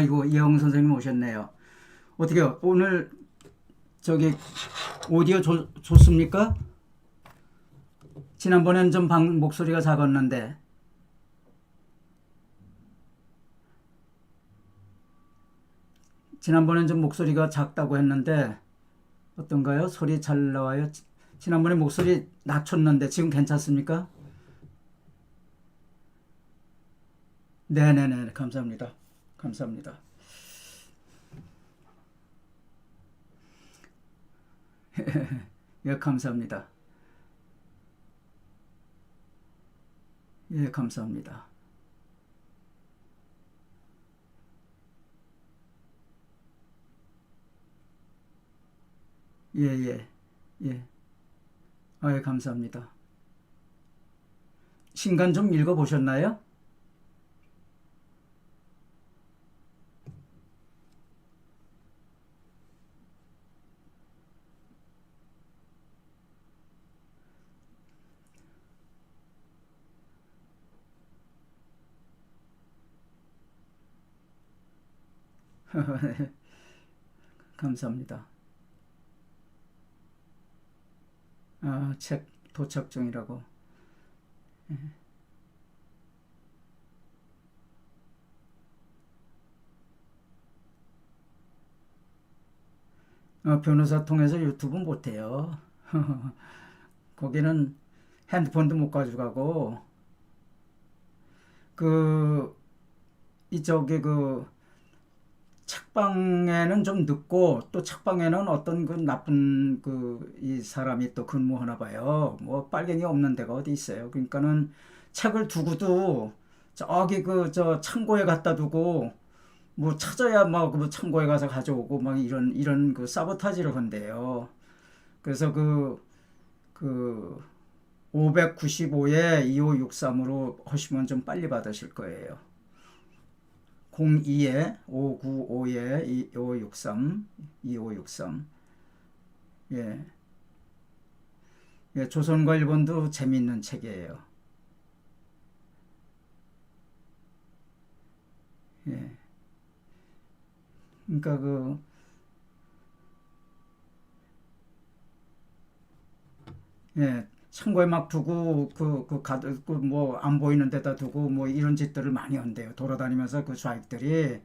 아이고, 이영 선생님 오셨네요. 어떻게 오늘 저기 오디오 좋습니까? 지난번엔 좀 목소리가 작았는데. 지난번엔 좀 목소리가 작다고 했는데 어떤가요? 소리 잘 나와요? 지난번에 목소리 낮췄는데 지금 괜찮습니까? 네네네, 감사합니다. 감사합니다. 예, 감사합니다. 예, 감사합니다. 예, 예, 예. 아, 예, 감사합니다. 신간 좀 읽어보셨나요? 감사합니다. 아, 책 도착 중이라고. 변호사 통해서 유튜브 못해요. 거기는 핸드폰도 못 가져가고, 그, 이쪽에 그, 책방에는 좀 늦고, 또 책방에는 어떤 그 나쁜 이 사람이 또 근무하나 봐요. 뭐, 빨갱이 없는 데가 어디 있어요. 그러니까는 책을 두고도, 저기 저 창고에 갖다 두고, 뭐 찾아야 막그 창고에 가서 가져오고 막 이런 그 사보타지를 한대요. 그래서 그 595에 2563으로 하시면 좀 빨리 받으실 거예요. 02에 595에 2563 2563. 예. 예, 조선과 일본도 재밌는 책이에요. 예. 그러니까 예, 창고에 막 두고 뭐 안 보이는 데다 두고 뭐 이런 짓들을 많이 한대요. 돌아다니면서 그 좌익들이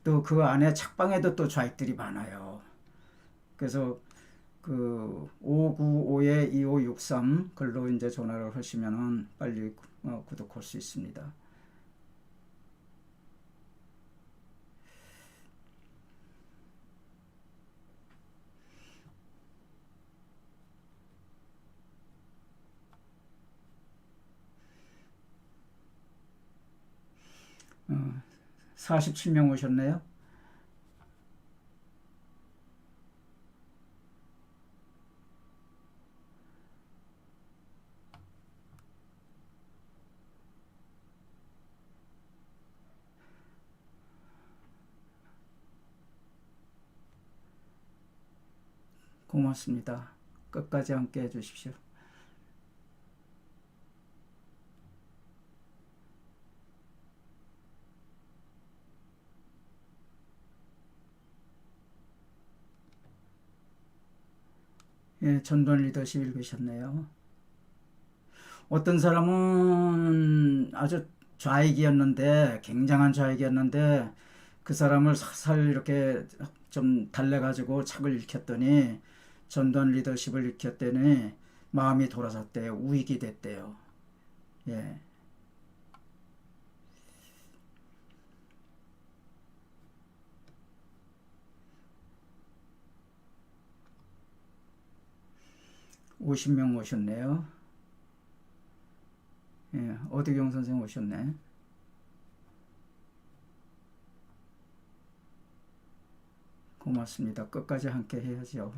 또 그 안에 책방에도 또 좌익들이 많아요. 그래서 그 595에 2563 글로 이제 전화를 하시면은 빨리 구독할 수 있습니다. 47명 오셨네요. 고맙습니다. 끝까지 함께 해주십시오. 예, 전도연 리더십 읽으셨네요. 어떤 사람은 아주 좌익이었는데, 굉장한 좌익이었는데, 그 사람을 살살 이렇게 좀 달래가지고 책을 읽혔더니, 전도연 리더십을 읽혔더니, 마음이 돌아섰대요. 우익이 됐대요. 예. 50명 오셨네요. 예, 어드경 선생 오셨네. 고맙습니다. 끝까지 함께 해야죠.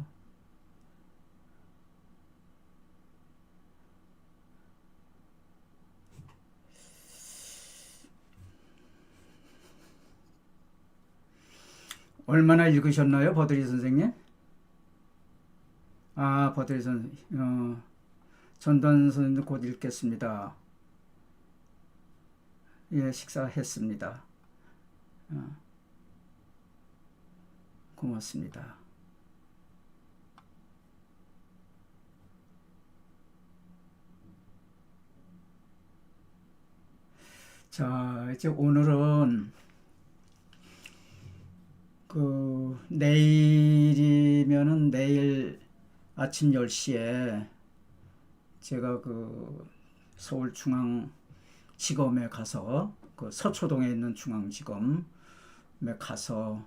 얼마나 읽으셨나요, 버드리 선생님? 아, 버드리 선생, 전단 선생님도 곧 읽겠습니다. 예, 식사했습니다. 고맙습니다. 자, 이제 오늘은 내일이면은 내일 아침 10시에 제가 서울중앙지검에 가서 서초동에 있는 중앙지검에 가서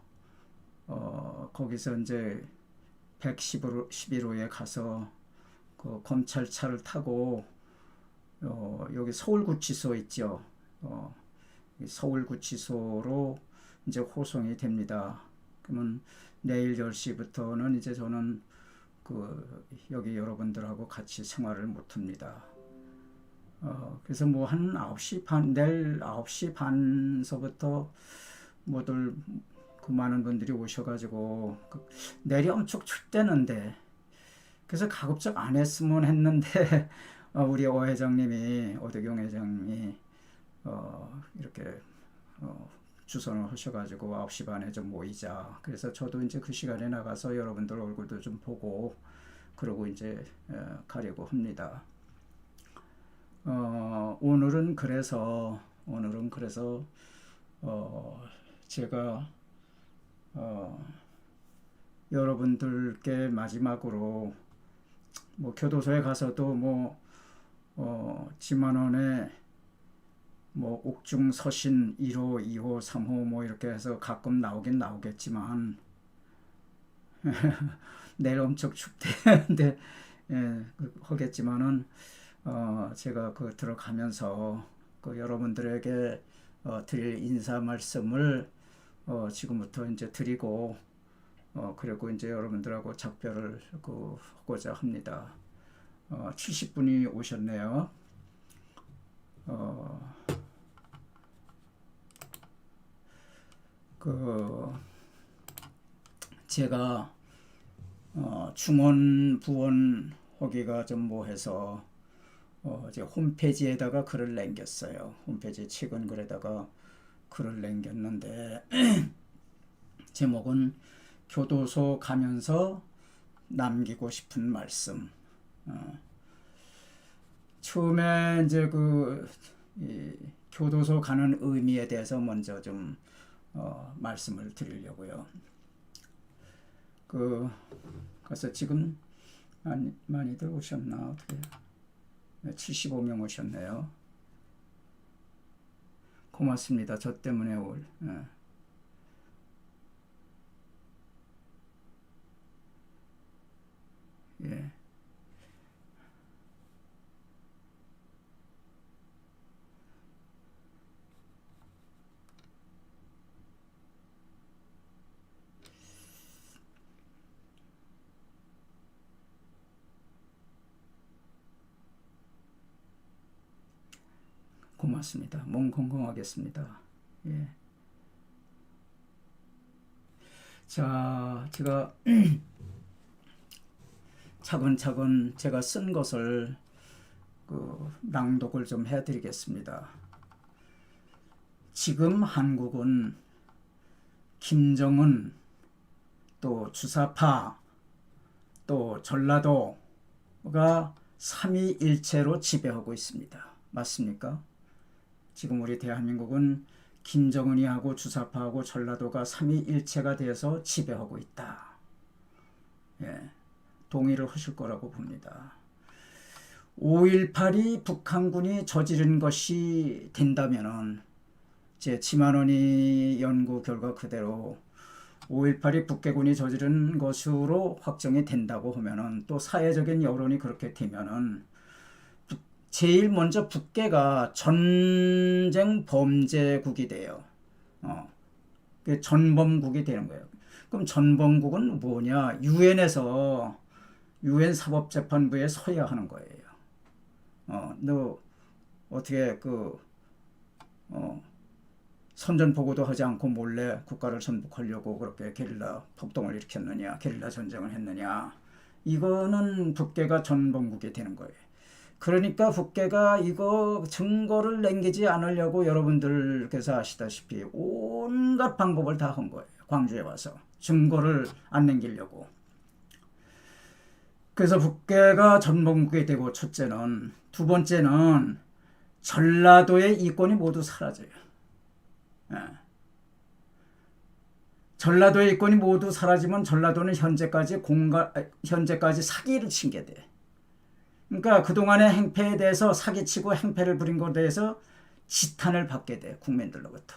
거기서 이제 111호에 가서 검찰차를 타고 여기 서울구치소 있죠. 서울구치소로 이제 호송이 됩니다. 그러면 내일 10시부터는 이제 저는 여기 여러분들하고 같이 생활을 못합니다. 그래서 뭐 한 9시 반, 내일 9시 반서부터 모두 많은 분들이 오셔가지고 내일이 엄청 춥대는데 그래서 가급적 안 했으면 했는데 우리 오 회장님이, 오대경 회장님이 이렇게 주선을 하셔가지고 9시 반에 좀 모이자. 그래서 저도 이제 그 시간에 나가서 여러분들 얼굴도 좀 보고 그러고 이제 가려고 합니다. 오늘은 그래서 제가 여러분들께 마지막으로 뭐 교도소에 가서도 지만원의 옥중 서신 1호, 2호, 3호 뭐 이렇게 해서 가끔 나오긴 나오겠지만 내일 엄청 춥대는데 하겠지만은 제가 들어가면서 여러분들에게 드릴 인사 말씀을 지금부터 이제 드리고 그리고 이제 여러분들하고 작별을 하고자 합니다. 70분이 오셨네요. 제가 중원 부원 하기가 좀 뭐해서 이제 홈페이지에다가 글을 남겼어요. 홈페이지 최근 글에다가 글을 남겼는데 제목은 교도소 가면서 남기고 싶은 말씀. 처음에 이제 이 교도소 가는 의미에 대해서 먼저 좀 말씀을 드리려고요. 그래서 지금 많이들 오셨나 어떻게? 75명 오셨네요. 고맙습니다. 저 때문에 예. 고맙습니다. 몸 건강하겠습니다. 예. 자, 제가 차근차근 제가 쓴 것을 낭독을 좀 해드리겠습니다. 지금 한국은 김정은, 또 주사파, 또 전라도가 삼위일체로 지배하고 있습니다. 맞습니까? 지금 우리 대한민국은 김정은이 하고 주사파하고 전라도가 삼위일체가 되어서 지배하고 있다. 예, 동의를 하실 거라고 봅니다. 5.18이 북한군이 저지른 것이 된다면은 제 지만원이 연구 결과 그대로 5.18이 북괴군이 저지른 것으로 확정이 된다고 하면은 또 사회적인 여론이 그렇게 되면은 제일 먼저 북괴가 전쟁 범죄국이 돼요. 전범국이 되는 거예요. 그럼 전범국은 뭐냐? 유엔에서 유엔 사법재판부에 서야 하는 거예요. 너 어떻게 선전포고도 하지 않고 몰래 국가를 전복하려고 그렇게 게릴라 폭동을 일으켰느냐, 게릴라 전쟁을 했느냐? 이거는 북괴가 전범국이 되는 거예요. 그러니까 북괴가 이거 증거를 남기지 않으려고 여러분들께서 아시다시피 온갖 방법을 다 한 거예요. 광주에 와서 증거를 안 남기려고. 그래서 북괴가 전범국이 되고 첫째는, 두 번째는 전라도의 이권이 모두 사라져요. 예. 전라도의 이권이 모두 사라지면 전라도는 현재까지 사기를 친 게 돼. 그러니까 그동안의 행패에 대해서 사기치고 행패를 부린 것에 대해서 지탄을 받게 돼, 국민들로부터.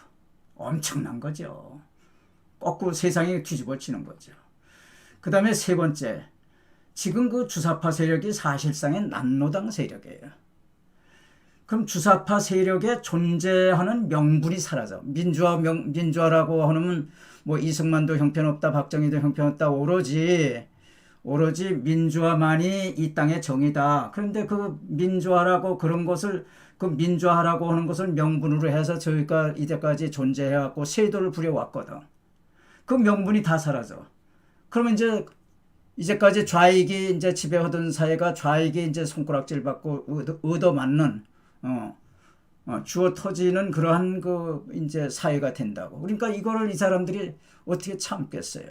엄청난 거죠. 거꾸로 세상이 뒤집어지는 거죠. 그 다음에 세 번째, 지금 그 주사파 세력이 사실상의 난노당 세력이에요. 그럼 주사파 세력에 존재하는 명분이 사라져. 민주화라고 하면 뭐 이승만도 형편없다, 박정희도 형편없다, 오로지 민주화만이 이 땅의 정의다. 그런데 그 민주화라고 그런 것을, 그 민주화라고 하는 것을 명분으로 해서 저희가 이제까지 존재해왔고 세도를 부려왔거든. 그 명분이 다 사라져. 그러면 이제까지 좌익이 이제 지배하던 사회가 좌익이 이제 손가락질 받고 얻어맞는, 주어 터지는 그러한 그 이제 사회가 된다고. 그러니까 이거를 이 사람들이 어떻게 참겠어요.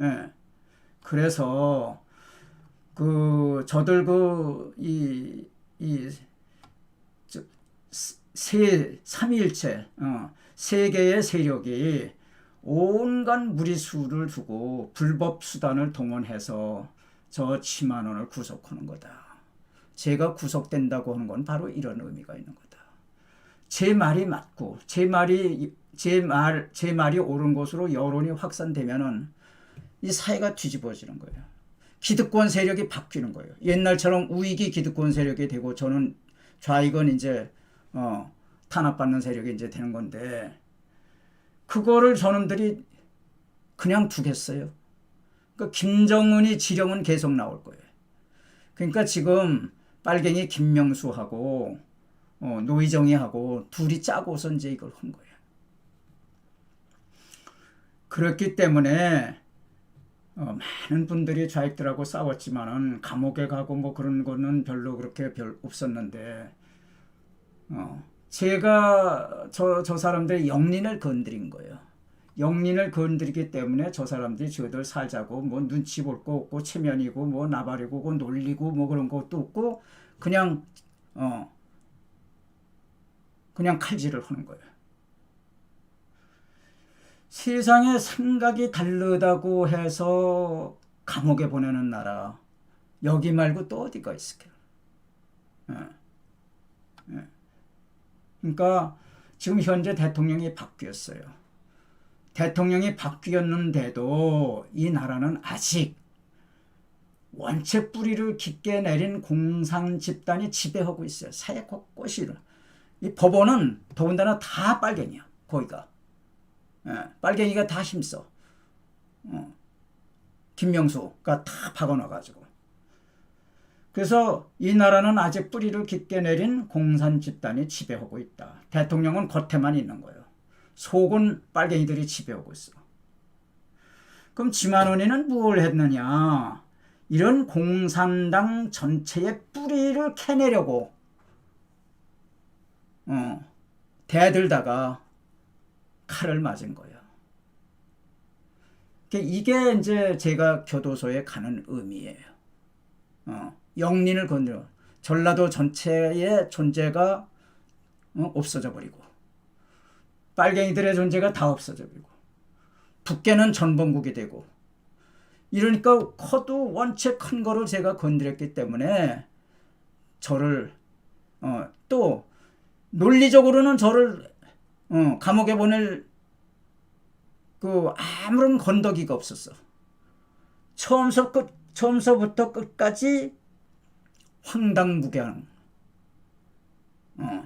예. 그래서 저들 삼위일체, 세 개의 세력이 온갖 무리수를 두고 불법 수단을 동원해서 저 치만원을 구속하는 거다. 제가 구속된다고 하는 건 바로 이런 의미가 있는 거다. 제 말이 맞고 제 말이 옳은 것으로 여론이 확산되면은 이 사회가 뒤집어지는 거예요. 기득권 세력이 바뀌는 거예요. 옛날처럼 우익이 기득권 세력이 되고 저는 좌익은 이제 탄압받는 세력이 이제 되는 건데, 그거를 저놈들이 그냥 두겠어요. 그러니까 김정은이 지령은 계속 나올 거예요. 그러니까 지금 빨갱이 김명수하고 노희정이하고 둘이 짜고서 이제 이걸 한 거예요. 그렇기 때문에 많은 분들이 좌익들하고 싸웠지만은 감옥에 가고 뭐 그런 거는 별로 그렇게 없었는데, 제가 저 사람들의 영린을 건드린 거예요. 영린을 건드리기 때문에 저 사람들이 저들 살자고 뭐 눈치 볼 거 없고 체면이고 뭐 나발이고 놀리고 뭐 그런 것도 없고 그냥 칼질을 하는 거예요. 세상에 생각이 다르다고 해서 감옥에 보내는 나라, 여기 말고 또 어디가 있을까요? 그러니까 지금 현재 대통령이 바뀌었어요. 대통령이 바뀌었는데도 이 나라는 아직 원체 뿌리를 깊게 내린 공산 집단이 지배하고 있어요. 사회 곳곳이. 이 법원은 더군다나 다 빨갱이야. 거기가. 빨갱이가 다 힘써. 김명수가 다 박아놔가지고. 그래서 이 나라는 아직 뿌리를 깊게 내린 공산 집단이 지배하고 있다. 대통령은 겉에만 있는 거예요. 속은 빨갱이들이 지배하고 있어. 그럼 지만원이는 뭘 했느냐? 이런 공산당 전체의 뿌리를 캐내려고 대들다가 칼을 맞은 거예요. 이게 이제 제가 교도소에 가는 의미예요. 영린을 건드려 전라도 전체의 존재가 없어져 버리고, 빨갱이들의 존재가 다 없어져 버리고, 북괴는 전범국이 되고, 이러니까 커도 원체 큰 거를 제가 건드렸기 때문에 저를 또 논리적으로는 저를 감옥에 보낼 아무런 건더기가 없었어. 처음서부터 끝까지 황당무계한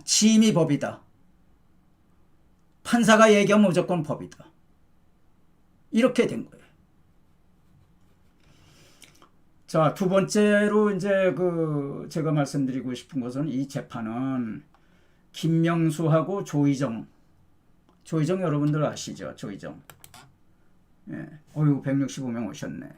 지임이 법이다. 판사가 얘기하면 무조건 법이다. 이렇게 된 거예요. 자, 두 번째로 이제 제가 말씀드리고 싶은 것은, 이 재판은 김명수하고 조희정 여러분들 아시죠? 조희정. 예. 165명 오셨네.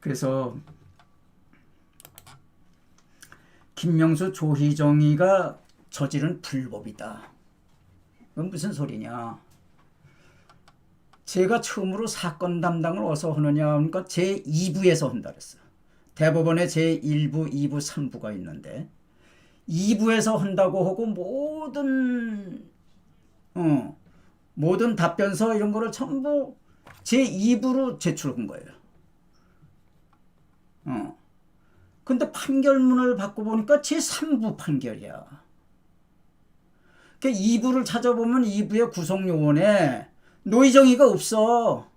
그래서 김명수 조희정이가 저지른 불법이다. 그건 무슨 소리냐? 제가 처음으로 사건 담당을 어디서 하느냐 그러니까 제2부에서 한다 그랬어. 대법원에 제1부, 2부, 3부가 있는데 2부에서 한다고 하고 모든 답변서 이런 거를 전부 제2부로 제출한 거예요. 근데 판결문을 받고 보니까 제3부 판결이야. 그 2부를 찾아보면 2부의 구속요원에 노희정이가 없어.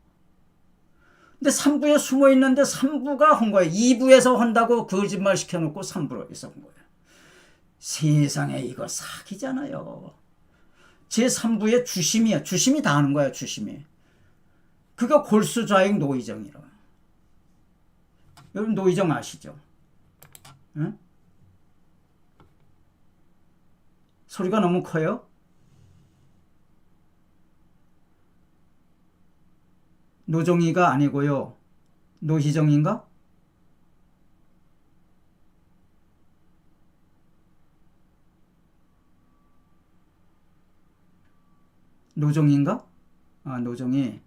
근데 3부에 숨어 있는데 3부가 한 거야. 2부에서 한다고 거짓말 시켜놓고 3부에서 한 거야. 세상에 이거 사기잖아요. 제3부의 주심이야. 주심이 다 하는 거야. 주심이. 그거 골수좌익 노희정이라. 여러분 노희정 아시죠? 응? 소리가 너무 커요? 노정희가 아니고요. 노희정인가? 노정인가? 아, 노정희.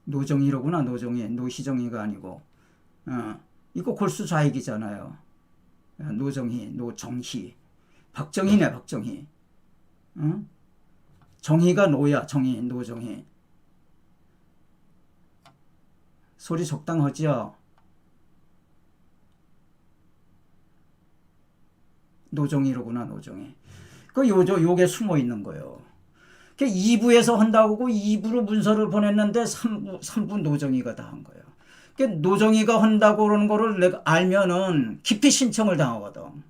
노정희로구나. 노정희. 노희정이가 아니고. 이거 골수좌익이잖아요. 노정희, 노정희. 박정희네, 박정희. 정희가 노야, 정희, 노정희. 소리 적당하지요? 노정희로구나, 노정희. 요게 숨어 있는 거예요. 2부에서 한다고 하고 2부로 문서를 보냈는데 3부 노정희가 다 한 거예요. 노정희가 한다고 그러는 거를 내가 알면은 기피 신청을 당하거든.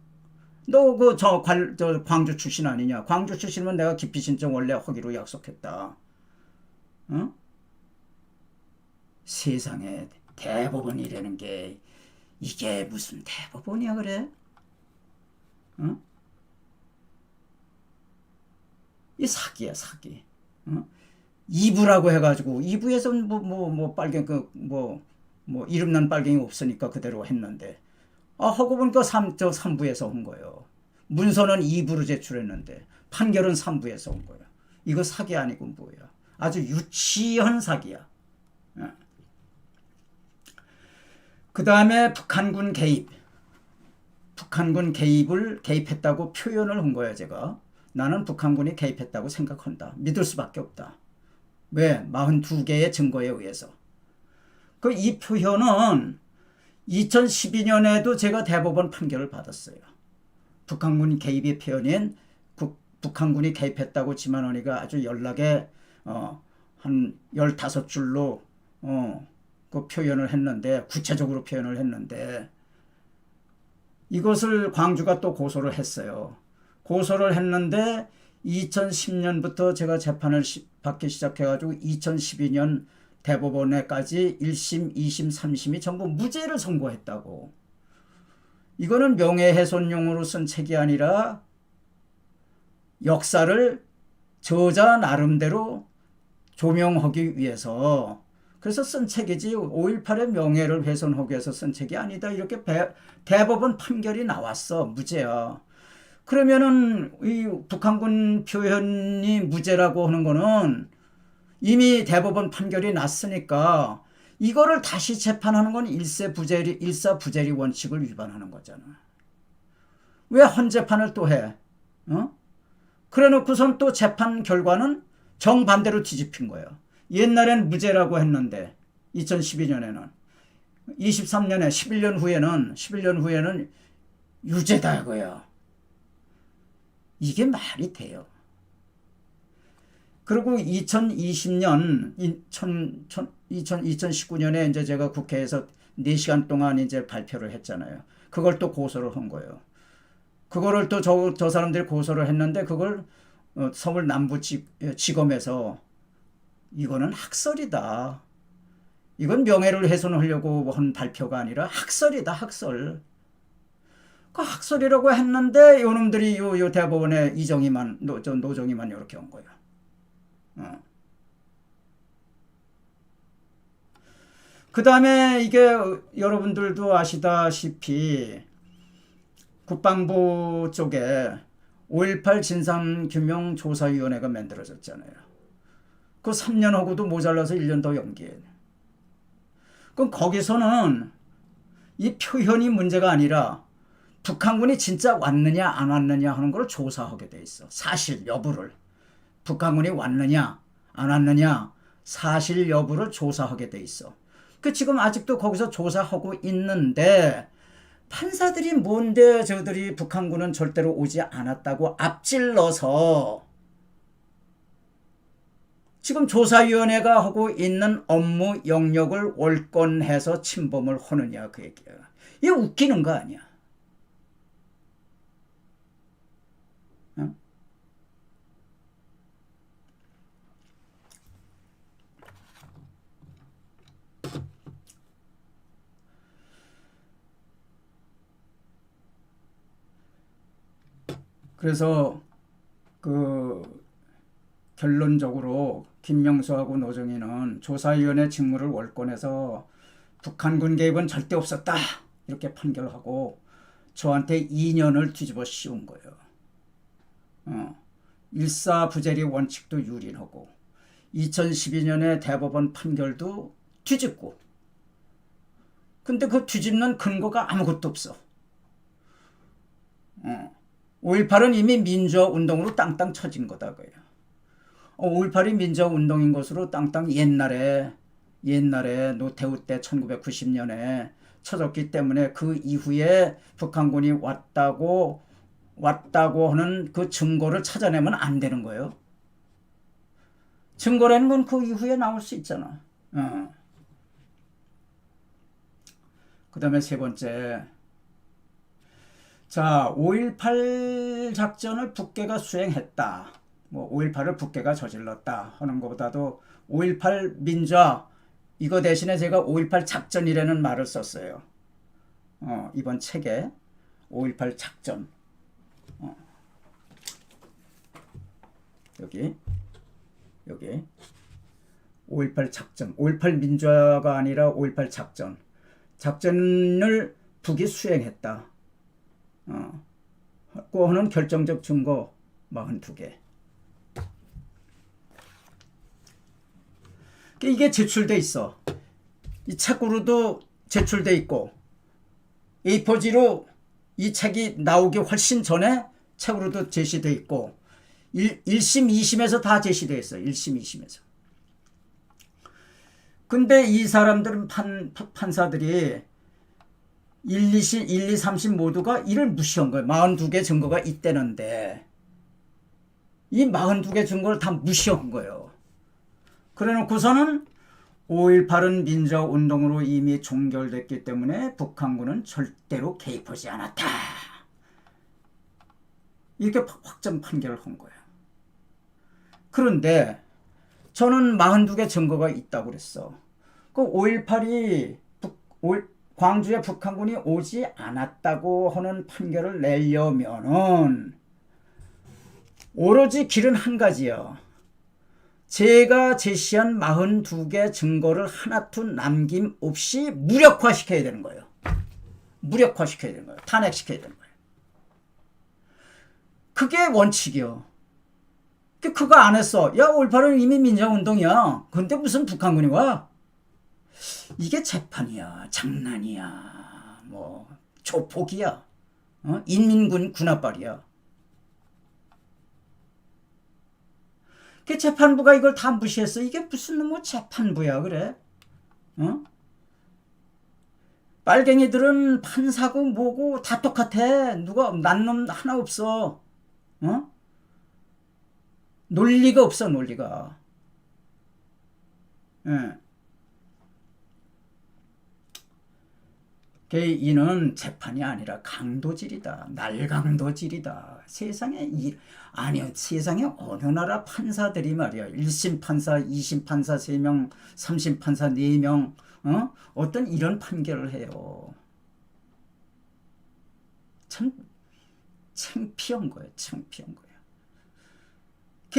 너 광주 출신 아니냐? 광주 출신이면 내가 기피 신청 원래 하기로 약속했다. 어? 세상에 대법원이라는 게 이게 무슨 대법원이야 그래? 어? 이 사기야 사기. 2부라고 해가지고 2부에서는 뭐 빨갱 이름난 빨갱이 없으니까 그대로 했는데 하고 보니까 3부에서 한 거예요. 문서는 2부로 제출했는데 판결은 3부에서 온 거예요. 이거 사기 아니고 뭐야. 아주 유치한 사기야. 그 다음에 북한군 개입. 북한군 개입했다고 표현을 한 거야 제가. 나는 북한군이 개입했다고 생각한다. 믿을 수밖에 없다. 왜? 42개의 증거에 의해서. 이 표현은 2012년에도 제가 대법원 판결을 받았어요. 북한군 개입의 표현인 북한군이 개입했다고 지만원이가 아주 연락에 한 15줄로 그 표현을 했는데 구체적으로 표현을 했는데 이것을 광주가 또 고소를 했어요. 고소를 했는데 2010년부터 제가 재판을 받기 시작해가지고 2012년 대법원에까지 1심, 2심, 3심이 전부 무죄를 선고했다고. 이거는 명예훼손용으로 쓴 책이 아니라 역사를 저자 나름대로 조명하기 위해서 그래서 쓴 책이지 5.18의 명예를 훼손하기 위해서 쓴 책이 아니다. 이렇게 대법원 판결이 나왔어. 무죄야. 그러면은 이 북한군 표현이 무죄라고 하는 거는 이미 대법원 판결이 났으니까 이거를 다시 재판하는 건 일사부재리 원칙을 위반하는 거잖아. 왜 헌재판을 또 해? 그래 놓고선 또 재판 결과는 정반대로 뒤집힌 거예요. 옛날엔 무죄라고 했는데 2012년에는 23년에 11년 후에는 유죄다 이거야. 이게 말이 돼요. 그리고 2019년에 이제 제가 국회에서 4시간 동안 이제 발표를 했잖아요. 그걸 또 고소를 한 거예요. 그거를 또 저 사람들이 고소를 했는데 그걸 서울 남부지검에서 이거는 학설이다. 이건 명예를 훼손하려고 한 발표가 아니라 학설이다, 학설. 그 학설이라고 했는데 요놈들이 요 대법원에 노정이만 이렇게 온 거예요. 그 다음에 이게 여러분들도 아시다시피 국방부 쪽에 5.18 진상규명조사위원회가 만들어졌잖아요. 그 3년 하고도 모자라서 1년 더 연기해. 그럼 거기서는 이 표현이 문제가 아니라 북한군이 진짜 왔느냐 안 왔느냐 하는 걸 조사하게 돼 있어. 사실 여부를. 북한군이 왔느냐 안 왔느냐 사실 여부를 조사하게 돼 있어. 그 지금 아직도 거기서 조사하고 있는데 판사들이 뭔데 저들이 북한군은 절대로 오지 않았다고 앞질러서 지금 조사위원회가 하고 있는 업무 영역을 월권해서 침범을 하느냐 그 얘기야. 이게 웃기는 거 아니야. 어? 그래서 그 결론적으로 김명수하고 노정희는 조사위원회 직무를 월권해서 북한군 개입은 절대 없었다 이렇게 판결하고 저한테 2년을 뒤집어 씌운 거예요. 일사부재리 원칙도 유린하고 2012년에 대법원 판결도 뒤집고 근데 그 뒤집는 근거가 아무것도 없어. 5.18은 이미 민주화운동으로 땅땅 쳐진 거다 그래요. 5.18이 민주화운동인 것으로 땅땅 옛날에 노태우 때 1990년에 쳐졌기 때문에 그 이후에 북한군이 왔다고 하는 그 증거를 찾아내면 안 되는 거예요. 증거라는 건 그 이후에 나올 수 있잖아. 그 다음에 세 번째. 자, 5.18 작전을 북괴가 수행했다. 뭐 5.18을 북괴가 저질렀다 하는 것보다도 5.18 민주화 이거 대신에 제가 5.18 작전이라는 말을 썼어요. 이번 책에 5.18 작전. 여기 5.18 작전. 5.18 민주화가 아니라 5.18 작전. 작전을 북이 수행했다. 하는 결정적 증거 42개. 이게 제출돼 있어. 이 책으로도 제출돼 있고 A4지로 이 책이 나오기 훨씬 전에 책으로도 제시돼 있고 1심, 2심에서 다 제시돼 있어요. 1심, 2심에서. 근데 이 사람들은 판사들이 1, 2, 3심 모두가 이를 무시한 거예요. 42개 증거가 있다는데 이 42개 증거를 다 무시한 거예요. 그래놓고서는 5.18은 민주화운동으로 이미 종결됐기 때문에 북한군은 절대로 개입하지 않았다. 이렇게 확정 판결을 한 거예요. 그런데 저는 42개 증거가 있다고 그랬어. 그 5.18이 광주에 북한군이 오지 않았다고 하는 판결을 내려면은 오로지 길은 한 가지요. 제가 제시한 42개 증거를 하나도 남김없이 무력화시켜야 되는 거예요. 무력화시켜야 되는 거예요. 탄핵시켜야 되는 거예요. 그게 원칙이요. 그거 안 했어. 야, 5.18은 이미 민주화운동이야. 근데 무슨 북한군이 와? 이게 재판이야. 장난이야. 뭐 조폭이야. 인민군 군합발이야. 그 재판부가 이걸 다 무시했어. 이게 무슨 뭐 재판부야 그래? 빨갱이들은 판사고 뭐고 다 똑같아. 누가 난 놈 하나 없어. 논리가 없어. 논리가. 예. 이는 재판이 아니라 강도질이다. 날강도질이다. 세상에 세상에 어느 나라 판사들이 말이야. 1심 판사, 2심 판사 3명, 3심 판사 4명 어떤 이런 판결을 해요. 참 창피한 거예요. 창피한 거예요.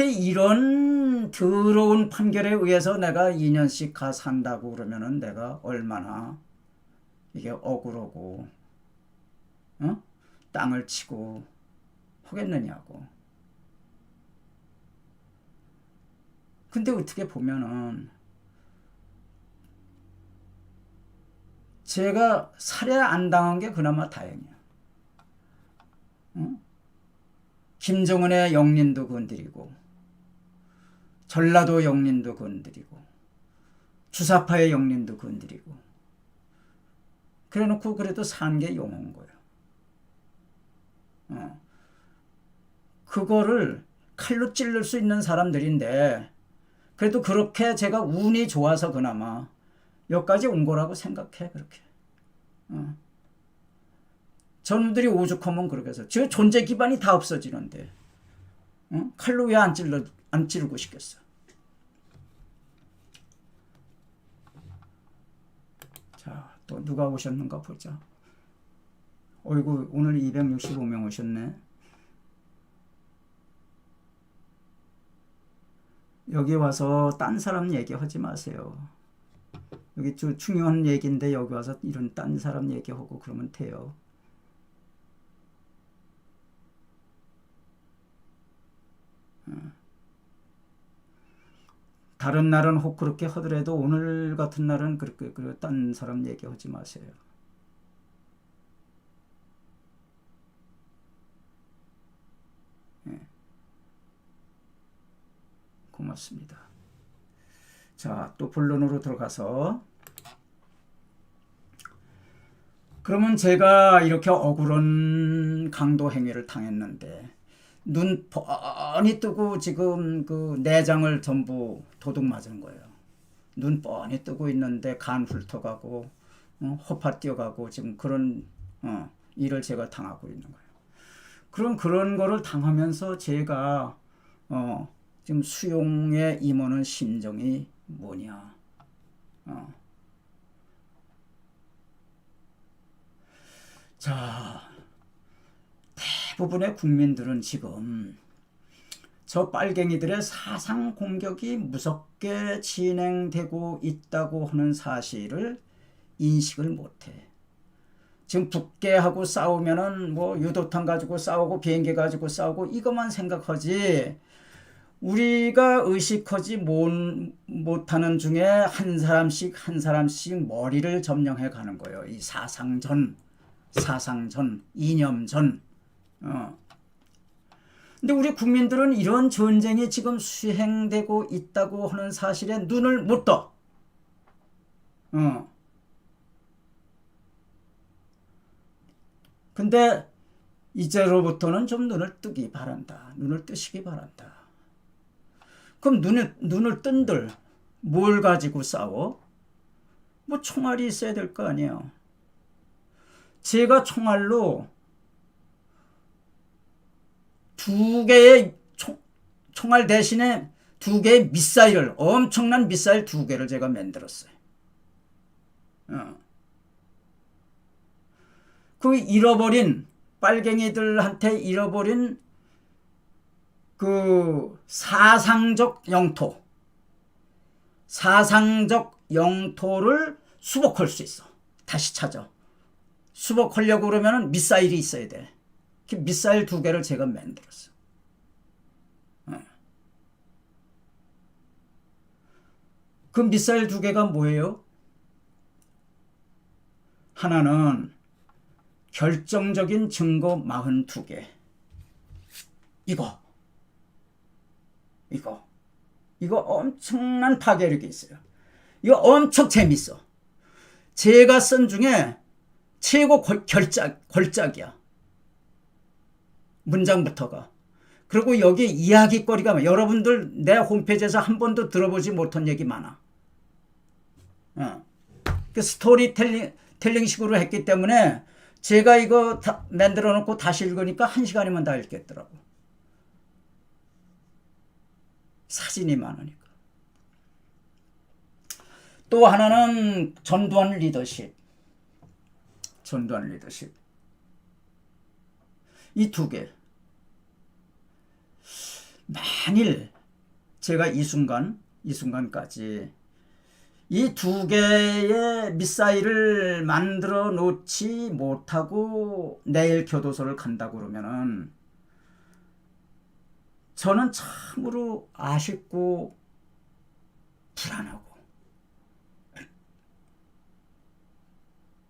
이런 더러운 판결에 의해서 내가 2년씩 가 산다고 그러면은 내가 얼마나 이게 억울하고 땅을 치고 하겠느냐고. 근데 어떻게 보면은 제가 살해 안 당한 게 그나마 다행이야. 김정은의 영린도 건드리고 전라도 영린도 건드리고 주사파의 영린도 건드리고 그래놓고 그래도 산 게 용한 거예요. 그거를 칼로 찌를 수 있는 사람들인데 그래도 그렇게 제가 운이 좋아서 그나마 여기까지 온 거라고 생각해. 그렇게 저놈들이 오죽하면 그렇게 해서 저 존재 기반이 다 없어지는데 칼로 왜 안 찌르고 싶겠어. 자, 또 누가 오셨는가 보자. 어이구, 오늘 265명 오셨네. 여기 와서 딴 사람 얘기하지 마세요. 여기 중요한 얘기인데 여기 와서 이런 딴 사람 얘기하고 그러면 돼요. 다른 날은 혹 그렇게 하더라도 오늘 같은 날은 그렇게 딴 사람 얘기하지 마세요. 고맙습니다. 자, 또 본론으로 들어가서 그러면 제가 이렇게 억울한 강도 행위를 당했는데 눈 뻔히 뜨고 지금 그 내장을 전부 도둑 맞은 거예요. 눈 뻔히 뜨고 있는데 간 훑어가고 허파 뛰어가고 지금 그런 일을 제가 당하고 있는 거예요. 그럼 그런 거를 당하면서 제가 지금 수용에 임하는 심정이 뭐냐. 자, 대부분의 국민들은 지금 저 빨갱이들의 사상 공격이 무섭게 진행되고 있다고 하는 사실을 인식을 못해. 지금 북괴하고 싸우면은 뭐 유도탄 가지고 싸우고 비행기 가지고 싸우고 이것만 생각하지 우리가 의식하지 못하는 중에 한 사람씩 머리를 점령해 가는 거예요. 이 사상전, 이념전. 근데 우리 국민들은 이런 전쟁이 지금 수행되고 있다고 하는 사실에 눈을 못 떠. 근데 이제로부터는 좀 눈을 뜨기 바란다. 눈을 뜨시기 바란다. 그럼 눈을 뜬들 뭘 가지고 싸워? 뭐 총알이 있어야 될 거 아니에요. 제가 총알로 두 개의 총알 대신에 두 개의 미사일을 엄청난 미사일 두 개를 제가 만들었어요. 그 잃어버린 빨갱이들한테 잃어버린 그 사상적 영토를 수복할 수 있어. 다시 찾아. 수복하려고 그러면 미사일이 있어야 돼. 그 미사일 두 개를 제가 만들었어. 그 미사일 두 개가 뭐예요? 하나는 결정적인 증거 42개. 이거 엄청난 파괴력이 있어요. 이거 엄청 재밌어. 제가 쓴 중에 최고 걸작이야. 문장부터가. 그리고 여기 이야기거리가 여러분들 내 홈페이지에서 한 번도 들어보지 못한 얘기 많아. 그 스토리텔링식으로 했기 때문에 제가 이거 다 만들어 놓고 다시 읽으니까 1시간이면 다 읽겠더라고. 사진이 많으니까. 또 하나는 전두환 리더십. 이 두 개. 만일 제가 이 순간까지 이 두 개의 미사일을 만들어 놓지 못하고 내일 교도소를 간다고 그러면은 저는 참으로 아쉽고 불안하고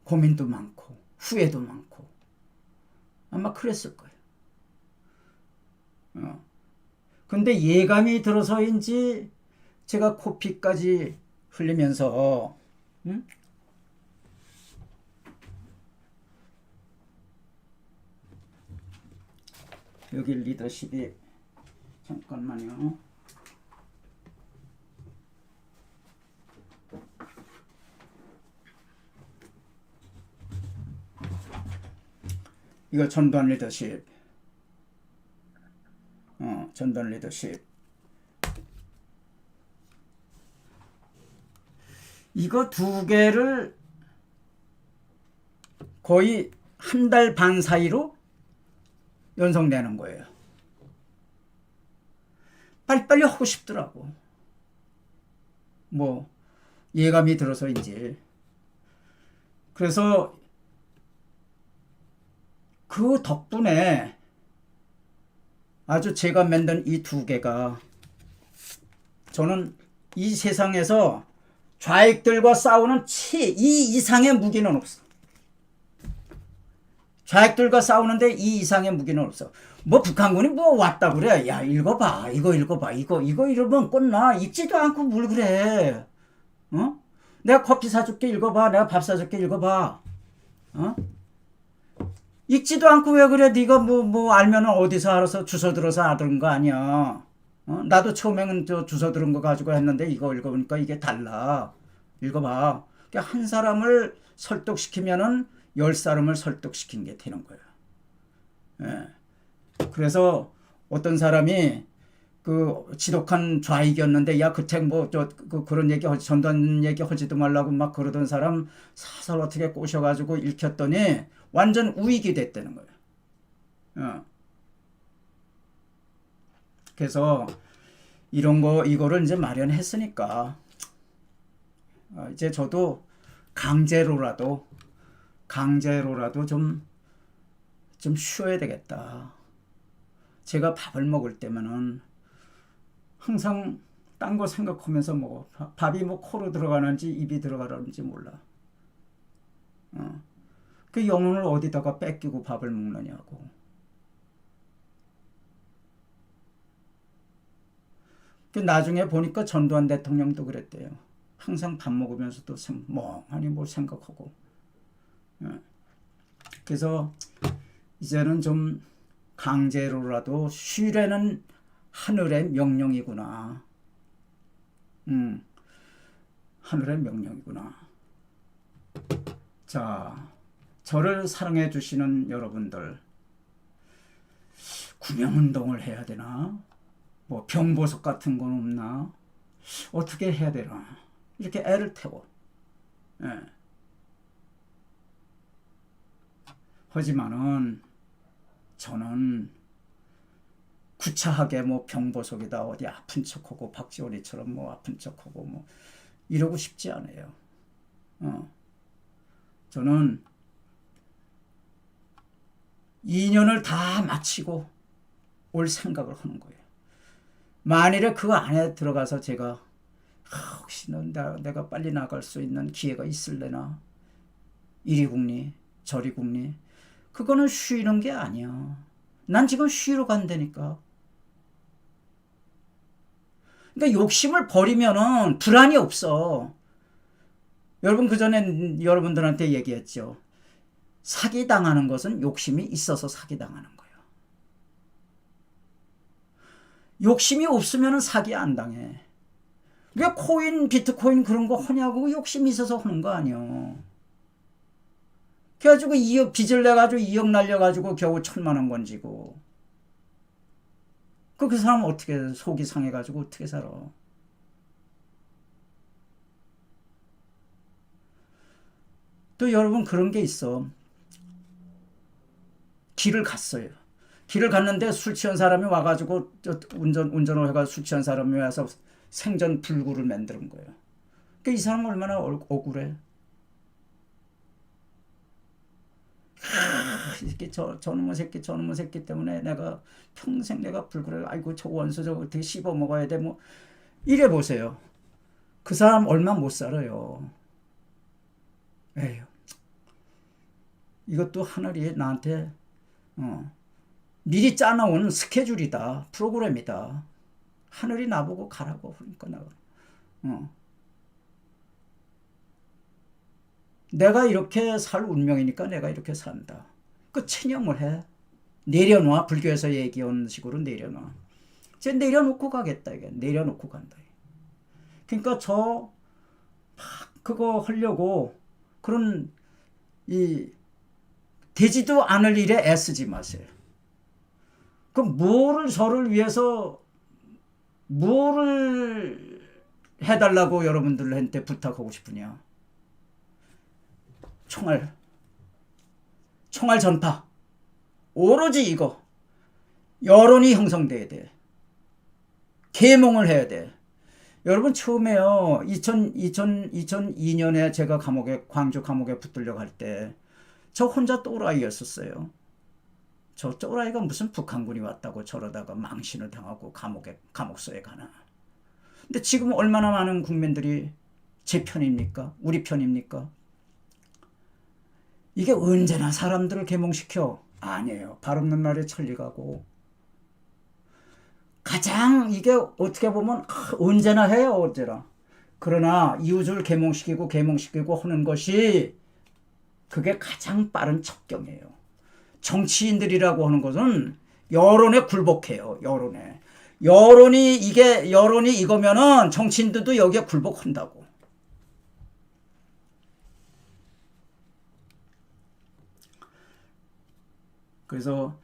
고민도 많고 후회도 많고 아마 그랬을 거예요. 근데 예감이 들어서인지 제가 코피까지 흘리면서 여기 리더십이 잠깐만요. 이거 전두환 리더십. 전두환 리더십. 이거 두 개를 거의 한 달 반 사이로 연속내는 거예요. 빨리빨리 하고 싶더라고. 뭐 예감이 들어서인지. 그래서 그 덕분에 아주 제가 만든 이 두 개가 저는 이 세상에서 좌익들과 싸우는 이 이상의 무기는 없어. 좌익들과 싸우는데 이 이상의 무기는 없어. 뭐 북한군이 뭐 왔다 그래. 야 읽어봐. 이거 읽어봐. 이거 읽으면 끝나. 읽지도 않고 뭘 그래. 어? 내가 커피 사줄게 읽어봐. 내가 밥 사줄게 읽어봐. 어? 읽지도 않고 왜 그래. 네가 뭐 알면은 어디서 알아서 주워 들어서 알은 거 아니야. 나도 처음에는 저 주워 들은 거 가지고 했는데 이거 읽어보니까 이게 달라. 읽어봐. 그러니까 한 사람을 설득시키면은 10사람을 설득시킨 게 되는 거예요. 예. 그래서 어떤 사람이 그 지독한 좌익이었는데 야 그 책 뭐 그런 얘기 전단 얘기 하지도 말라고 막 그러던 사람 사설 어떻게 꼬셔가지고 읽혔더니 완전 우익이 됐다는 거예요. 그래서 이거를 이제 마련했으니까 이제 저도 강제로라도 좀 쉬어야 되겠다. 제가 밥을 먹을 때면은 항상 딴 거 생각하면서 먹어. 밥이 뭐 코로 들어가는지 입이 들어가는지 몰라. 그 영혼을 어디다가 뺏기고 밥을 먹느냐고. 그 나중에 보니까 전두환 대통령도 그랬대요. 항상 밥 먹으면서도 멍하니 뭘 생각하고. 그래서 이제는 좀 강제로라도 쉬려는 하늘의 명령이구나. 하늘의 명령이구나. 자, 저를 사랑해 주시는 여러분들, 구명운동을 해야 되나? 뭐 병보석 같은 건 없나? 어떻게 해야 되나? 이렇게 애를 태워. 예. 하지만은 저는 구차하게 뭐 병보석이다 어디 아픈 척하고 박지원이처럼 뭐 아픈 척하고 뭐 이러고 싶지 않아요. 저는 2년을 다 마치고 올 생각을 하는 거예요. 만일에 그 안에 들어가서 제가 혹시 내가 빨리 나갈 수 있는 기회가 있을래나 이리 굽니 저리 굽니 그거는 쉬는 게 아니야. 난 지금 쉬러 간다니까. 그러니까 욕심을 버리면은 불안이 없어. 여러분 그전에 여러분들한테 얘기했죠. 사기당하는 것은 욕심이 있어서 사기당하는 거예요. 욕심이 없으면 사기 안 당해. 왜 비트코인 그런 거 하냐고 욕심이 있어서 하는 거 아니야. 그래가지고 2억 빚을 내가지고 2억 날려가지고 겨우 1,000만 원 건지고. 그 사람 어떻게 속이 상해가지고 어떻게 살아. 또 여러분 그런 게 있어. 길을 갔어요. 길을 갔는데 술 취한 사람이 와가지고 운전을 해가지고 술 취한 사람이 와서 생전 불구를 만드는 거예요. 그러니까 이 사람 얼마나 억울해. 이렇게 저놈의 새끼 때문에 내가 평생 내가 불구를 아이고 저 원수 저거 어떻게 씹어 먹어야 돼 뭐 이래 보세요. 그 사람 얼마 못 살아요. 에휴. 이것도 하늘이 나한테 미리 짜놓은 스케줄이다. 프로그램이다. 하늘이 나보고 가라고 그러니까 내가 이렇게 살 운명이니까 내가 이렇게 산다. 그 체념을 해. 내려놔. 불교에서 얘기한 식으로 내려놔. 이제 내려놓고 가겠다. 이게 내려놓고 간다. 그러니까 그거 하려고 그런 되지도 않을 일에 애쓰지 마세요. 그럼 뭐를 저를 위해서 뭐를 해달라고 여러분들한테 부탁하고 싶으냐? 총알 전파. 오로지 이거. 여론이 형성돼야 돼. 계몽을 해야 돼. 여러분 처음에요. 2002년에 제가 광주 감옥에 붙들려고 할 때 저 혼자 또라이였었어요. 저 또라이가 무슨 북한군이 왔다고 저러다가 망신을 당하고 감옥소에 가나. 근데 지금 얼마나 많은 국민들이 제 편입니까? 우리 편입니까? 이게 언제나 사람들을 계몽시켜? 아니에요. 발 없는 날에 천리 가고. 가장 이게 어떻게 보면 언제나 해요. 언제나. 그러나 이웃을 계몽시키고 하는 것이 그게 가장 빠른 첩경이에요. 정치인들이라고 하는 것은 여론에 굴복해요. 여론이 이거면은 정치인들도 여기에 굴복한다고. 그래서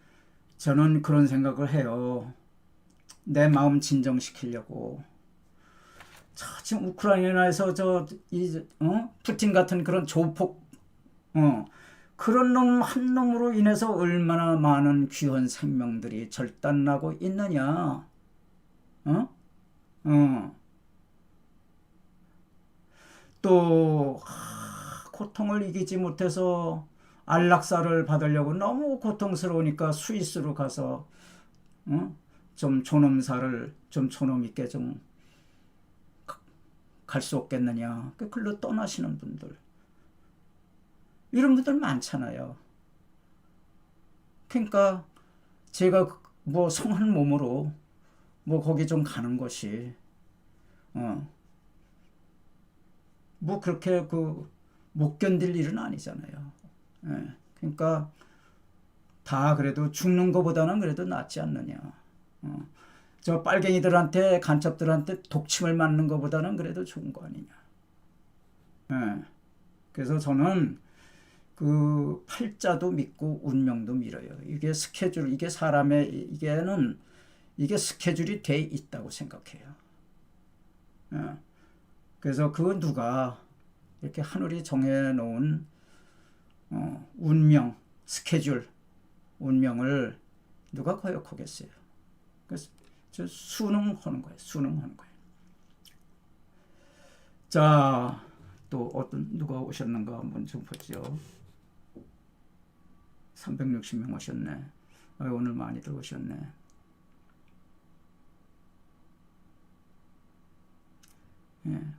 저는 그런 생각을 해요. 내 마음 진정시키려고. 지금 우크라이나에서 푸틴 같은 그런 조폭, 그런 놈 한 놈으로 인해서 얼마나 많은 귀한 생명들이 절단나고 있느냐. 또 고통을 이기지 못해서 안락사를 받으려고 너무 고통스러우니까 스위스로 가서 좀 존엄사를 좀 존엄 있게 좀 갈 수 없겠느냐. 글로 떠나시는 분들. 이런 분들 많잖아요. 그러니까 제가 뭐 성한 몸으로 뭐 거기 좀 가는 것이 뭐 그렇게 못 견딜 일은 아니잖아요. 그러니까 다 그래도 죽는 것보다는 그래도 낫지 않느냐. 저 빨갱이들한테 간첩들한테 독침을 맞는 것보다는 그래도 좋은 거 아니냐. 그래서 저는 그 팔자도 믿고 운명도 믿어요. 이게 스케줄, 이게 사람의 이게 스케줄이 돼 있다고 생각해요. 그래서 그 누가 이렇게 하늘이 정해놓은 운명, 스케줄, 운명을 누가 거역하겠어요. 그래서 순응하는 거예요. 자, 또 누가 오셨는가 한번 좀 보죠. 360명 오셨네. 오늘 많이들 오셨네.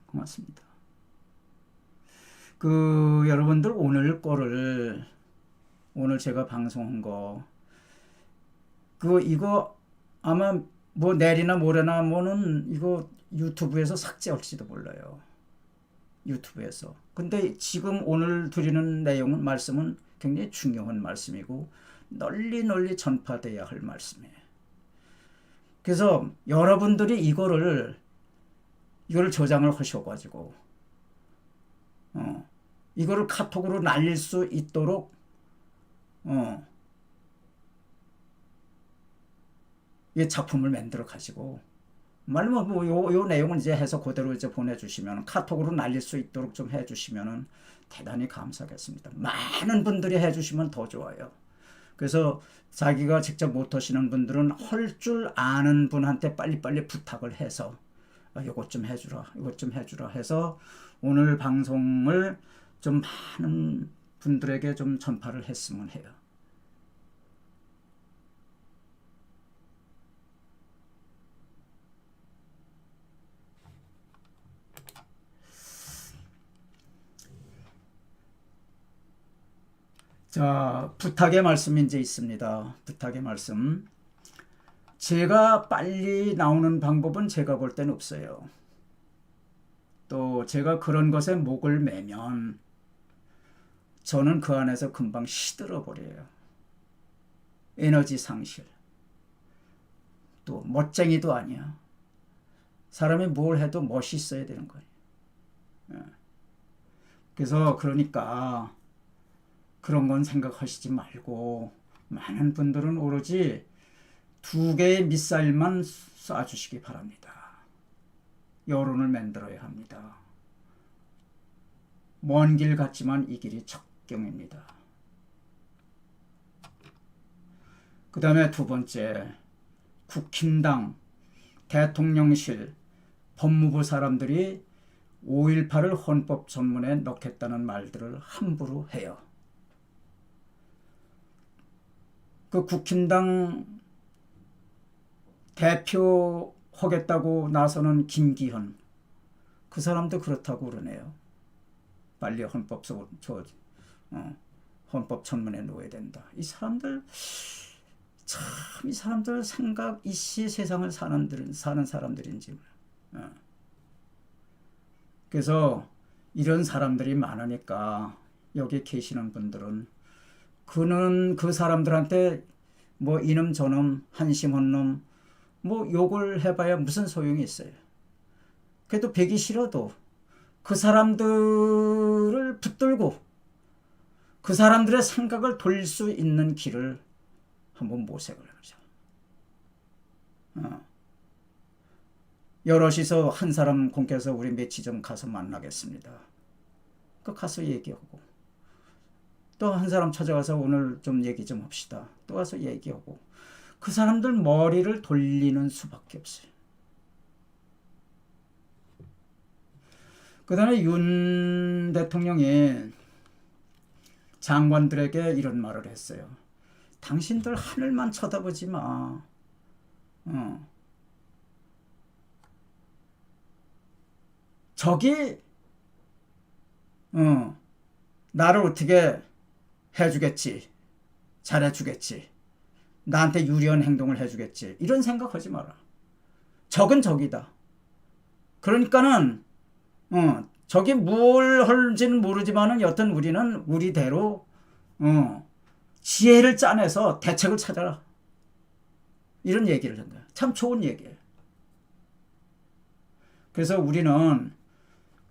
고맙습니다. 여러분들 오늘 제가 방송한 거, 이거 아마 뭐 내일이나 모레나 뭐는 이거 유튜브에서 삭제할지도 몰라요. 유튜브에서. 근데 지금 오늘 드리는 말씀은 굉장히 중요한 말씀이고 널리 전파돼야 할 말씀이에요. 그래서 여러분들이 이거를 저장을 하셔가지고 이거를 카톡으로 날릴 수 있도록 이 작품을 만들어 가지고 말로 요 내용은 이제 해서 그대로 이제 보내주시면 카톡으로 날릴 수 있도록 좀 해주시면은 대단히 감사하겠습니다. 많은 분들이 해주시면 더 좋아요. 그래서 자기가 직접 못 하시는 분들은 할 줄 아는 분한테 빨리빨리 부탁을 해서 이것 좀 해주라, 이것 좀 해주라 해서 오늘 방송을 좀 많은 분들에게 좀 전파를 했으면 해요. 자, 부탁의 말씀이 이제 있습니다. 부탁의 말씀. 제가 빨리 나오는 방법은 제가 볼 땐 없어요. 또 제가 그런 것에 목을 매면 저는 그 안에서 금방 시들어 버려요. 에너지 상실. 또 멋쟁이도 아니야. 사람이 뭘 해도 멋있어야 되는 거예요. 그래서 그러니까 그런 건 생각하시지 말고 많은 분들은 오로지 2개의 미사일만 쏴주시기 바랍니다. 여론을 만들어야 합니다. 먼 길 같지만 이 길이 적경입니다. 그 다음에 2번째, 국힘당, 대통령실, 법무부 사람들이 5.18을 헌법 전문에 넣겠다는 말들을 함부로 해요. 그 국힘당 대표 하겠다고 나서는 김기현, 그 사람도 그렇다고 그러네요. 빨리 헌법 전문에 놓아야 된다. 이 사람들 참, 이 사람들 생각 이씨 세상을 사는 사람들인지. 그래서 이런 사람들이 많으니까 여기 계시는 분들은 그는 그 사람들한테 뭐 이놈 저놈 한심한 놈 뭐 욕을 해봐야 무슨 소용이 있어요. 그래도 배기 싫어도 그 사람들을 붙들고 그 사람들의 생각을 돌릴 수 있는 길을 한번 모색을 하자. 여럿이서 한 사람 공께서 우리 며칠 좀 가서 만나겠습니다. 그 가서 얘기하고 또 한 사람 찾아가서 오늘 좀 얘기 좀 합시다. 또 와서 얘기하고 그 사람들 머리를 돌리는 수밖에 없어요. 그 다음에 윤 대통령이 장관들에게 이런 말을 했어요. 당신들 하늘만 쳐다보지 마. 저기 나를 어떻게 해주겠지, 잘해주겠지, 나한테 유리한 행동을 해주겠지, 이런 생각하지 마라. 적은 적이다. 그러니까는 적이 뭘 할지는 모르지만은 여튼 우리는 우리대로 지혜를 짜내서 대책을 찾아라. 이런 얘기를 한 거야. 참 좋은 얘기예요. 그래서 우리는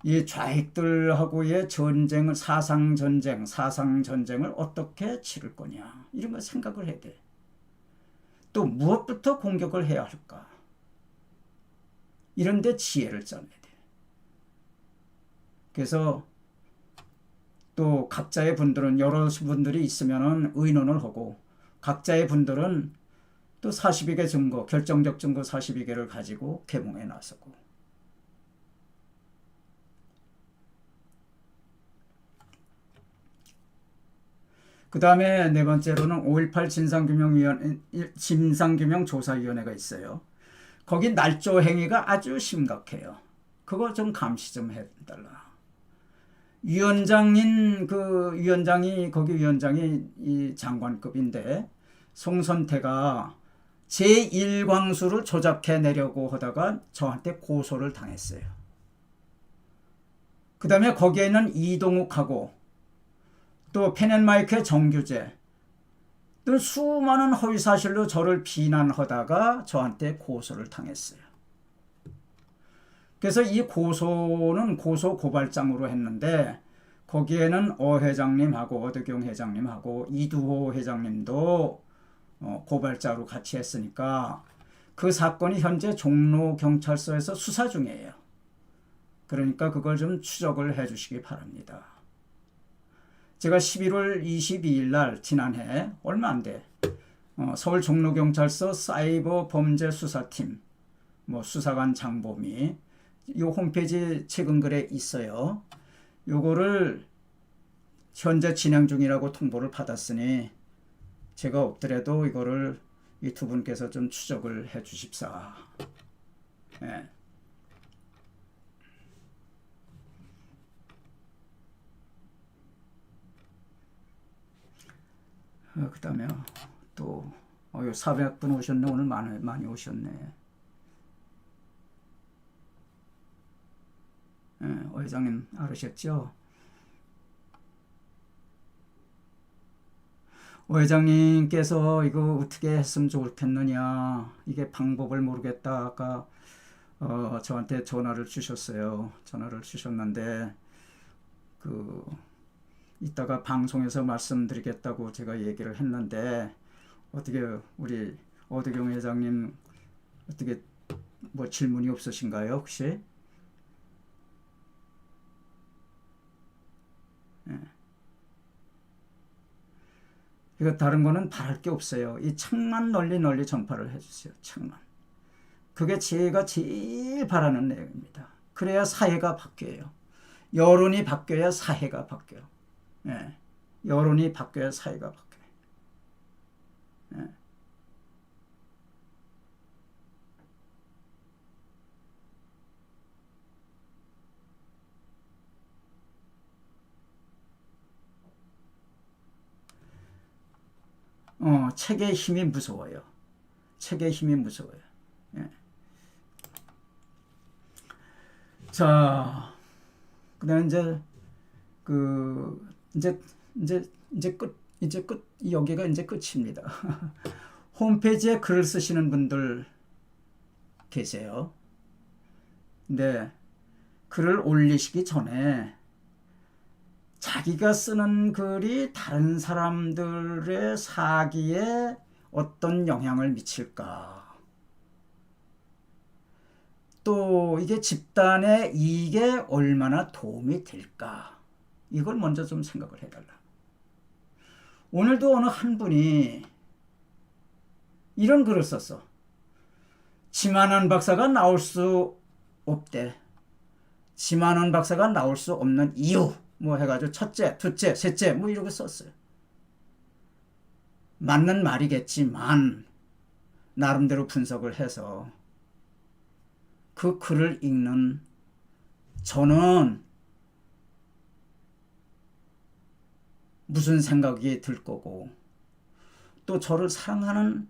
이 좌익들하고의 전쟁을, 사상전쟁을 어떻게 치를 거냐, 이런 걸 생각을 해야 돼. 또 무엇부터 공격을 해야 할까, 이런 데 지혜를 짜내야 돼. 그래서 또 각자의 분들은 여러 분들이 있으면은 의논을 하고, 각자의 분들은 또 42개 증거, 결정적 증거 42개를 가지고 개몽에 나서고. 그 다음에 4번째로는 5.18 진상규명조사위원회가 있어요. 거기 날조 행위가 아주 심각해요. 그거 좀 감시 좀 해달라. 거기 위원장이 이 장관급인데, 송선태가 제1광수를 조작해내려고 하다가 저한테 고소를 당했어요. 그 다음에 거기에는 이동욱하고 또 펜앤마이크의 정규재, 또 수많은 허위사실로 저를 비난하다가 저한테 고소를 당했어요. 그래서 이 고소는 고소고발장으로 했는데, 거기에는 어 회장님하고 어드경 회장님하고 이두호 회장님도 고발자로 같이 했으니까 그 사건이 현재 종로경찰서에서 수사 중이에요. 그러니까 그걸 좀 추적을 해 주시기 바랍니다. 제가 11월 22일 날 지난해 얼마 안 돼. 서울 종로경찰서 사이버 범죄 수사팀 뭐 수사관 장범이 요 홈페이지 최근 글에 있어요. 요거를 현재 진행 중이라고 통보를 받았으니 제가 없더라도 이거를 이 두 분께서 좀 추적을 해 주십사. 예. 그 다음에 또 400분 오셨네. 오늘 많이 오셨네. 예, 회장님 알으셨죠? 회장님께서 이거 어떻게 했으면 좋겠느냐, 이게 방법을 모르겠다 아까 저한테 전화를 주셨어요. 전화를 주셨는데 이따가 방송에서 말씀드리겠다고 제가 얘기를 했는데 어떻게 우리 어드경 회장님 어떻게 뭐 질문이 없으신가요 혹시? 예. 이거 다른 거는 바랄 게 없어요. 이 책만 널리 전파를 해주세요. 책만. 그게 제가 제일 바라는 내용입니다. 그래야 사회가 바뀌어요. 여론이 바뀌어야 사회가 바뀌어요. 예. 여론이 바뀌어야 사회가 바뀌어요. 예. 책의 힘이 무서워요. 책의 힘이 무서워요. 예. 자, 그다음 이제 끝 여기가 이제 끝입니다. 홈페이지에 글을 쓰시는 분들 계세요. 근데 글을 올리시기 전에 자기가 쓰는 글이 다른 사람들의 사기에 어떤 영향을 미칠까, 또 이게 집단의 이익에 얼마나 도움이 될까, 이걸 먼저 좀 생각을 해달라. 오늘도 어느 한 분이 이런 글을 썼어. 지만한 박사가 나올 수 없대. 지만한 박사가 나올 수 없는 이유 뭐 해가지고 첫째, 둘째, 셋째 뭐 이렇게 썼어요. 맞는 말이겠지만 나름대로 분석을 해서 그 글을 읽는 저는 무슨 생각이 들 거고, 또 저를 사랑하는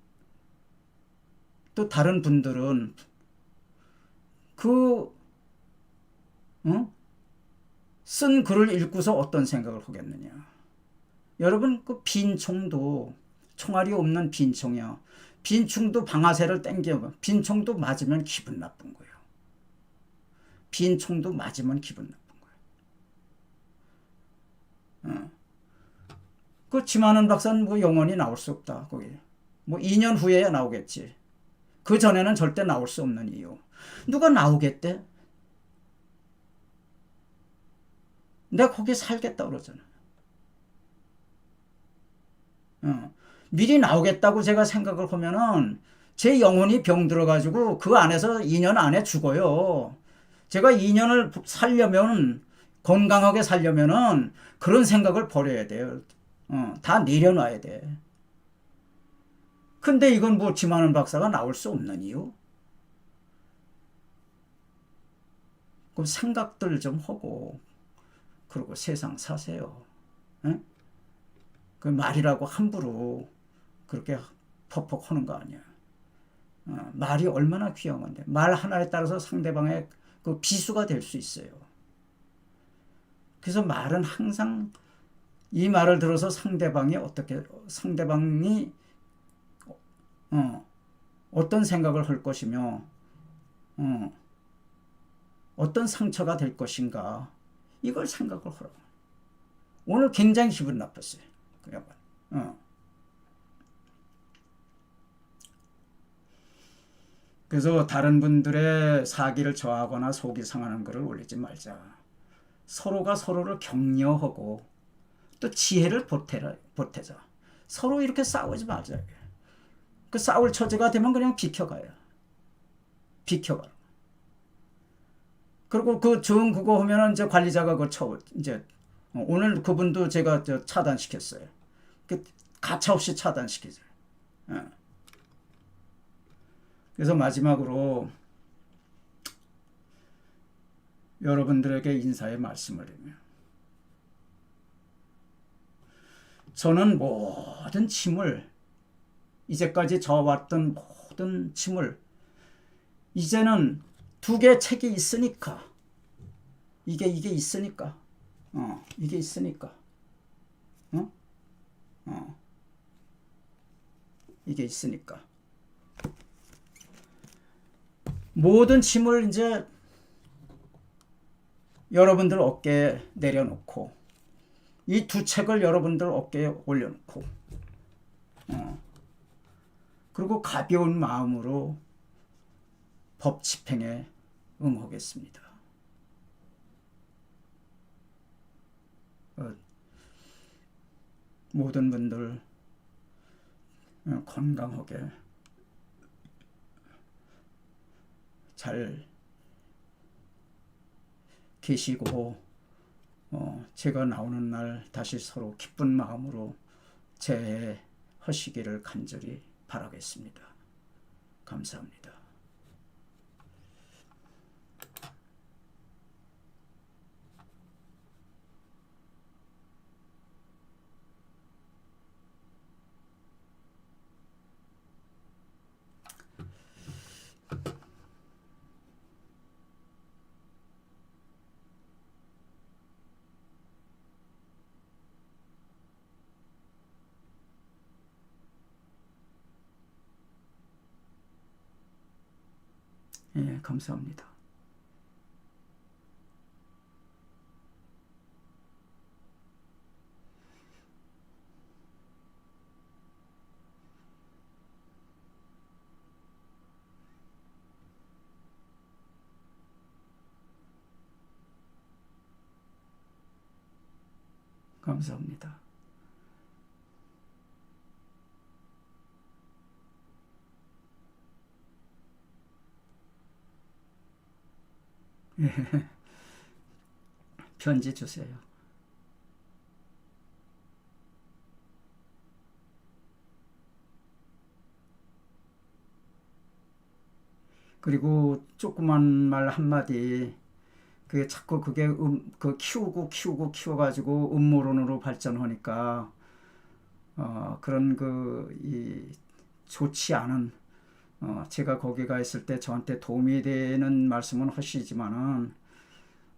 또 다른 분들은 쓴 글을 읽고서 어떤 생각을 하겠느냐. 여러분, 그 빈총도 총알이 없는 빈총이야. 빈총도 방아쇠를 당겨, 빈총도 맞으면 기분 나쁜 거예요. 빈총도 맞으면 기분 나쁜 거예요. 그 지만은 박사는 뭐 영원히 나올 수 없다. 거기 뭐 2년 후에야 나오겠지. 그 전에는 절대 나올 수 없는 이유. 누가 나오겠대? 내가 거기 살겠다 그러잖아. 미리 나오겠다고 제가 생각을 하면은 제 영혼이 병들어가지고 그 안에서 2년 안에 죽어요. 제가 2년을 살려면, 건강하게 살려면은 그런 생각을 버려야 돼요. 다 내려놔야 돼. 근데 이건 뭐 지만은 박사가 나올 수 없는 이유? 그럼 생각들 좀 하고 그러고 세상 사세요. 응? 그 말이라고 함부로 그렇게 퍽퍽 하는 거 아니야. 말이 얼마나 귀한 건데. 말 하나에 따라서 상대방의 그 비수가 될 수 있어요. 그래서 말은 항상 이 말을 들어서 상대방이 어떤 생각을 할 것이며 어떤 상처가 될 것인가, 이걸 생각을 하라고. 오늘 굉장히 기분 나빴어요. 그 양반. 그래서 다른 분들의 사기를 저하거나 속이 상하는 글을 올리지 말자. 서로가 서로를 격려하고 또 지혜를 보태자. 서로 이렇게 싸우지 말자. 그 싸울 처지가 되면 그냥 비켜가요. 비켜가. 그리고 그 정 그거 하면은 이제 관리자가 이제 오늘 그분도 제가 차단시켰어요. 그 가차없이 차단시키죠. 그래서 마지막으로 여러분들에게 인사의 말씀을 드려요. 저는 모든 짐을, 이제까지 져왔던 모든 짐을 이제는 두 개의 책이 있으니까, 이게 있으니까, 이게 있으니까, 이게 있으니까 모든 짐을 이제 여러분들 어깨에 내려놓고 이 두 책을 여러분들 어깨에 올려놓고 그리고 가벼운 마음으로 법 집행에 응하겠습니다. 모든 분들 건강하게 잘 계시고 제가 나오는 날 다시 서로 기쁜 마음으로 재회하시기를 간절히 바라겠습니다. 감사합니다. 예, 감사합니다. 감사합니다. 예, 편지 주세요. 그리고 조그만 말 한마디, 그게 자꾸 그게 키워가지고 음모론으로 발전하니까 그런 이 좋지 않은, 제가 거기 가 있을 때 저한테 도움이 되는 말씀은 하시지만은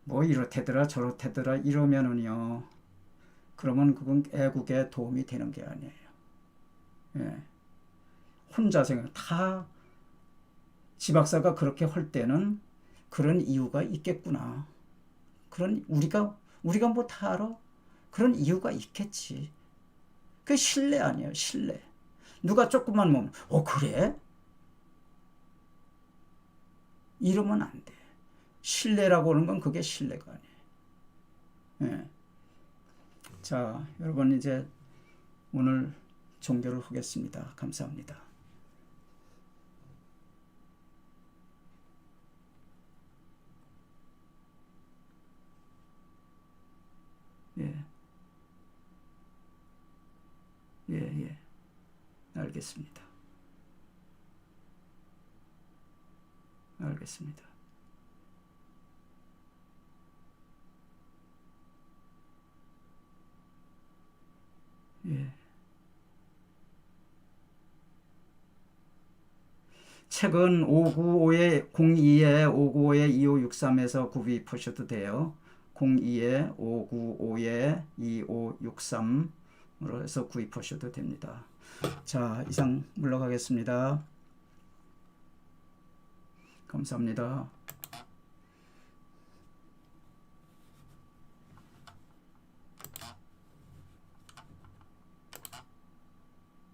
뭐 이렇대더라 저렇대더라 이러면은요, 그러면 그건 애국에 도움이 되는 게 아니에요. 예. 혼자 다 지박사가 그렇게 할 때는 그런 이유가 있겠구나. 그런 우리가 뭐 다 알아? 그런 이유가 있겠지. 그게 신뢰 아니에요, 신뢰. 누가 조금만 보면 그래? 이러면 안 돼. 신뢰라고 하는 건 그게 신뢰가 아니에요. 예. 자, 여러분 이제 오늘 종교를 하겠습니다. 감사합니다. 예. 예. 알겠습니다. 알겠습니다. 예. 책은 595-02-595-2563에서 구입하셔도 돼요. 02-595-2563으로 해서 구입하셔도 됩니다. 자, 이상 물러가겠습니다. 감사합니다.